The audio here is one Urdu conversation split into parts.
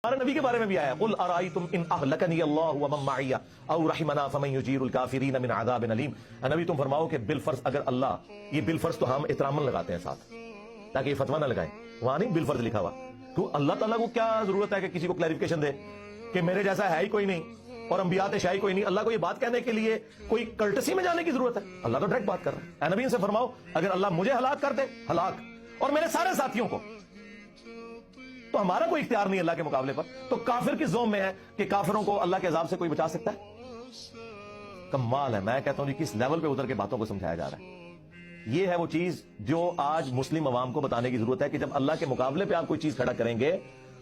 ہمارے نبی کے بارے میں بھی آیا قل ارائیتم ان اہلکنی اللہ ومن معی او رحمنا فمن یجیر الکافرین من عذاب علیم. نبی تم فرماؤ کہ بالفرض اگر اللہ, یہ بالفرض تو ہم احتراماً لگاتے ہیں ساتھ تاکہ یہ فتویٰ نہ لگائیں, وہاں نہیں بالفرض لکھا ہوا. تو اللہ تعالیٰ کو کیا ضرورت ہے کہ کسی کو کلیریفیکیشن دے کہ میرے جیسا ہے ہی کوئی نہیں اور انبیاء شاہی کوئی نہیں. اللہ کو یہ بات کہنے کے لیے کوئی کلٹسی میں جانے کی ضرورت ہے؟ اللہ تو ڈائریکٹ بات کر رہا ہے. اے نبی ان سے فرماؤ اگر اللہ مجھے ہلاک کر دے, ہلاک, اور میرے سارے ساتھیوں کو, تو ہمارا کوئی اختیار نہیں اللہ کے مقابلے پر. تو کافر کی زوم میں ہے کہ کافروں کو اللہ کے عذاب سے کوئی بچا سکتا ہے؟ کمال ہے. میں کہتا ہوں کس لیول پہ اتر کے باتوں کو سمجھایا جا رہا ہے. یہ ہے وہ چیز جو آج مسلم عوام کو بتانے کی ضرورت ہے کہ جب اللہ کے مقابلے پہ آپ کوئی چیز کھڑا کریں گے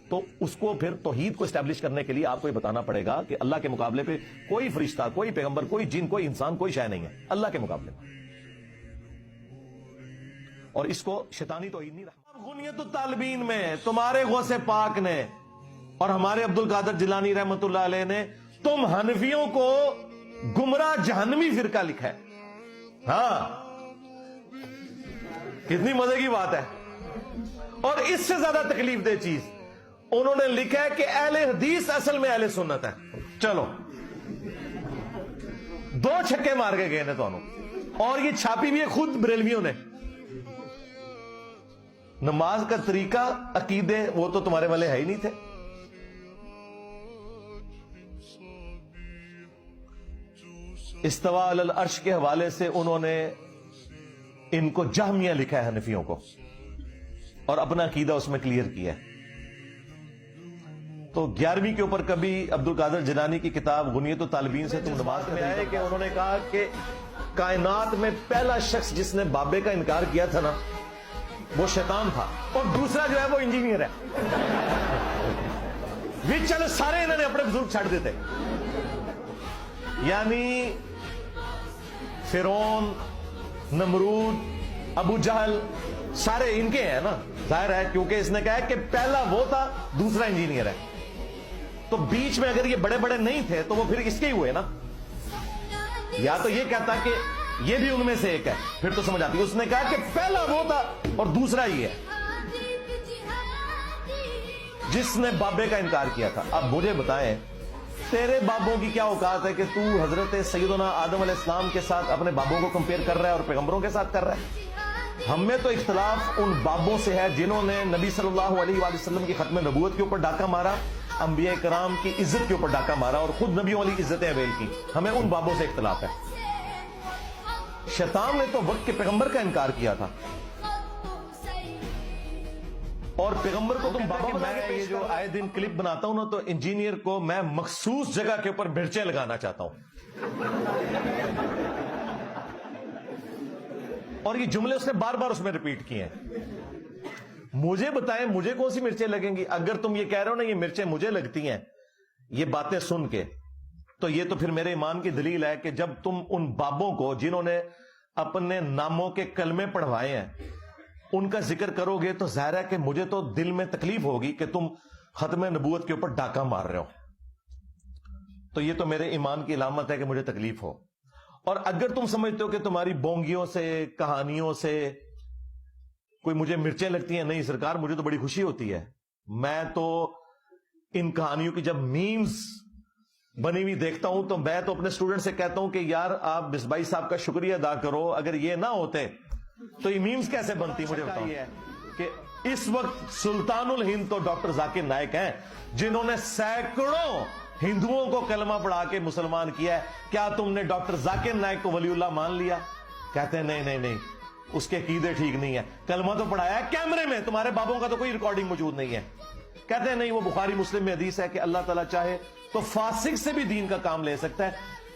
تو اس کو پھر توحید کو اسٹیبلش کرنے کے لیے آپ کو یہ بتانا پڑے گا کہ اللہ کے مقابلے پہ کوئی فرشتہ, کوئی پیغمبر, کوئی جن, کوئی انسان, کوئی شے نہیں ہے اللہ کے مقابلے میں. اور اس کو شیطانی توحید نہیں رہا. غنیت الطالبین میں تمہارے غوث پاک نے اور ہمارے عبد القادر جیلانی رحمت اللہ علیہ نے تم حنفیوں کو گمراہ جہنمی فرقہ لکھا ہے. ہاں, کتنی مزے کی بات ہے. اور اس سے زیادہ تکلیف دہ چیز انہوں نے لکھا ہے کہ اہل حدیث اصل میں اہل سنت ہے. چلو 2 چھکے مار کے گئے نے تو, اور یہ چھاپی بھی ہے خود بریلویوں نے. نماز کا طریقہ, عقیدے, وہ تو تمہارے والے ہے ہی نہیں تھے. استوا علی العرش کے حوالے سے انہوں نے ان کو جہمیہ لکھا ہے حنفیوں کو, اور اپنا عقیدہ اس میں کلیئر کیا ہے. تو 11ویں کے اوپر کبھی عبد القادر جیلانی کی کتاب غنیت الطالبین سے تم نماز میں آئے کہ انہوں نے کہا کہ کائنات میں پہلا شخص جس نے بابے کا انکار کیا تھا نا وہ شیطان تھا, اور دوسرا جو ہے وہ انجینئر ہے. چلو سارے انہوں نے اپنے بزرگ چھڑ دیتے. یعنی فرعون, نمرود, ابو جہل سارے ان کے ہیں نا, ظاہر ہے کیونکہ اس نے کہا ہے کہ پہلا وہ تھا, دوسرا انجینئر ہے. تو بیچ میں اگر یہ بڑے بڑے نہیں تھے تو وہ پھر اس کے ہی ہوئے نا. یا تو یہ کہتا کہ یہ بھی ان میں سے ایک ہے, پھر تو سمجھ آتی. اس نے کہا کہ پہلا وہ تھا اور دوسرا ہی ہے جس نے بابے کا انکار کیا تھا. اب مجھے بتائیں تیرے بابوں کی کیا اوقات ہے کہ تو حضرت سیدنا آدم علیہ السلام کے ساتھ اپنے بابوں کو کمپیئر کر رہا ہے اور پیغمبروں کے ساتھ کر رہا ہے؟ ہم میں تو اختلاف ان بابوں سے ہے جنہوں نے نبی صلی اللہ علیہ وآلہ وسلم کی ختم نبوت کے اوپر ڈاکہ مارا, انبیاء کرام کی عزت کے اوپر ڈاکہ مارا, اور خود نبیوں والی عزتیں اویل کی. ہمیں ان بابوں سے اختلاف ہے. شیطان نے تو وقت کے پیغمبر کا انکار کیا تھا, اور پیغمبر کو تم بابا. میں یہ جو آئے دن کلپ بناتا ہوں نا, تو انجینئر کو میں مخصوص جگہ کے اوپر مرچیں لگانا چاہتا ہوں, اور یہ جملے اس نے بار بار اس میں ریپیٹ کیے ہیں. مجھے بتائیں مجھے کون سی مرچیں لگیں گی؟ اگر تم یہ کہہ رہے ہو نا یہ مرچیں مجھے لگتی ہیں یہ باتیں سن کے, تو یہ تو پھر میرے ایمان کی دلیل ہے کہ جب تم ان بابوں کو جنہوں نے اپنے ناموں کے کلمے پڑھوائے ہیں ان کا ذکر کرو گے تو ظاہر ہے کہ مجھے تو دل میں تکلیف ہوگی کہ تم ختم نبوت کے اوپر ڈاکہ مار رہے ہو. تو یہ تو میرے ایمان کی علامت ہے کہ مجھے تکلیف ہو. اور اگر تم سمجھتے ہو کہ تمہاری بونگیوں سے, کہانیوں سے کوئی مجھے مرچیں لگتی ہیں, نہیں سرکار, مجھے تو بڑی خوشی ہوتی ہے. میں تو ان کہانیوں کی جب میمز بنی ہوئی دیکھتا ہوں تو میں تو اپنے اسٹوڈنٹ سے کہتا ہوں کہ یار آپ بسبائی صاحب کا شکریہ ادا کرو, اگر یہ نہ ہوتے تو یہ میمز کیسے بنتی. مجھے بتائیے کہ اس وقت سلطان الہند تو ڈاکٹر ذاکر نائک ہیں جنہوں نے سینکڑوں ہندوؤں کو کلمہ پڑھا کے مسلمان کیا ہے. کیا تم نے ڈاکٹر ذاکر نائک کو ولی اللہ مان لیا؟ کہتے ہیں نہیں نہیں نہیں, اس کے عقیدے ٹھیک نہیں ہے. کلمہ تو پڑھایا ہے کیمرے میں, تمہارے بابوں کا تو کوئی ریکارڈنگ موجود نہیں ہے. کہتے ہیں نہیں, وہ بخاری مسلم میں حدیث ہے کہ اللہ تعالیٰ چاہے تو فاسق سے بھی دین کا کام لے سکتا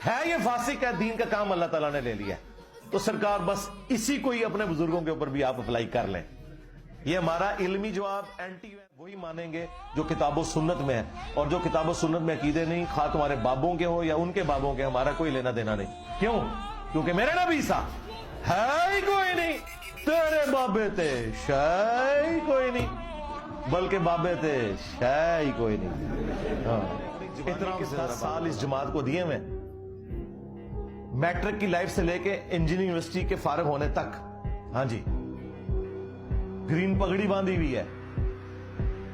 ہے یہ فاسق ہے, دین کا کام اللہ تعالیٰ نے لے لیا. تو سرکار بس اسی کو ہی اپنے بزرگوں کے اوپر بھی آپ اپلائی کر لیں. یہ ہمارا علمی جواب اینٹی وہی مانیں گے جو کتاب و سنت میں ہے, اور جو کتاب و سنت میں عقیدے نہیں, خواہ تمہارے بابوں کے ہو یا ان کے بابوں کے, ہمارا کوئی لینا دینا نہیں. کیوں؟ کیونکہ میرے نبی سا ہے ہی کوئی نہیں, تیرے بابے تھے شے ہی کوئی نہیں, بلکہ بابے تھے شے ہی کوئی نہیں. اتنا 10 سال اس جماعت کو دیے میں, میٹرک کی لائف سے لے کے انجینئرنگ یونیورسٹی کے فارغ ہونے تک. ہاں جی, گرین پگڑی باندھی ہوئی ہے,